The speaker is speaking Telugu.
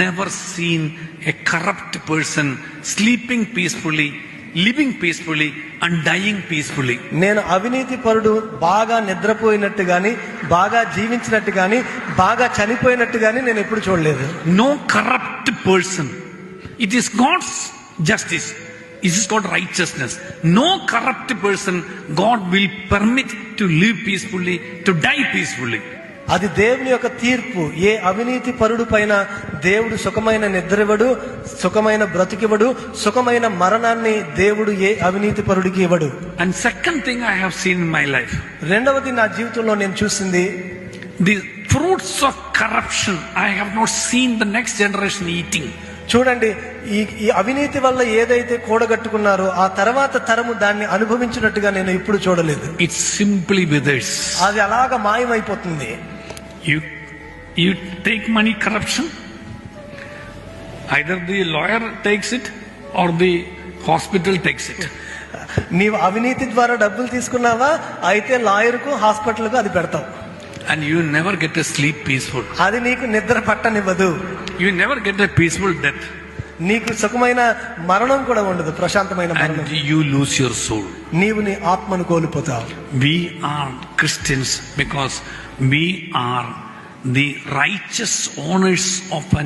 Never seen a corrupt person sleeping peacefully, living peacefully and dying peacefully. నేను అవినీతి పరుడు బాగా నిద్రపోయినట్టు గాని, బాగా జీవించినట్టు గాని, బాగా చనిపోయినట్టు గాని నేను ఎప్పుడు చూడలేదు. No corrupt person. It is God's justice. It is called righteousness. No corrupt person God will permit to live peacefully, to die peacefully. అది దేవుని యొక్క తీర్పు. ఏ అవినీతి పరుడు పైన దేవుడు సుఖమైన నిద్రవడు, సుఖమైన బ్రతికివడు, సుఖమైన మరణాన్ని దేవుడు ఏ అవినీతి పరుడికి ఇవ్వడు. And second thing I have seen in my life, రెండవది నా జీవితంలో నేను చూసింది, the fruits of corruption I have not seen the next generation eating. చూడండి, ఈ అవినీతి వల్ల ఏదైతే కూడగట్టుకున్నారో ఆ తర్వాత తరము దాన్ని అనుభవించినట్టుగా నేను ఇప్పుడు చూడలేదు. It simply withers. అది అలాగా మాయమైపోతుంది. You take money corruption, either the lawyer takes it or the hospital takes it. నీవు అవినీతి ద్వారా డబ్బులు తీసుకున్నావా, అయితే లాయర్కు హాస్పిటల్కు అది పెడతావు. And you never get to sleep peaceful. అది నీకు నిద్ర పట్టనివ్వదు. You never get a peaceful death. నీకు సుఖమైన మరణం కూడా ఉండదు, ప్రశాంతమైన మరణం. And you lose your soul. నీవు నీ ఆత్మను కోల్పోతావు. We are Christians because we are the righteous owners of an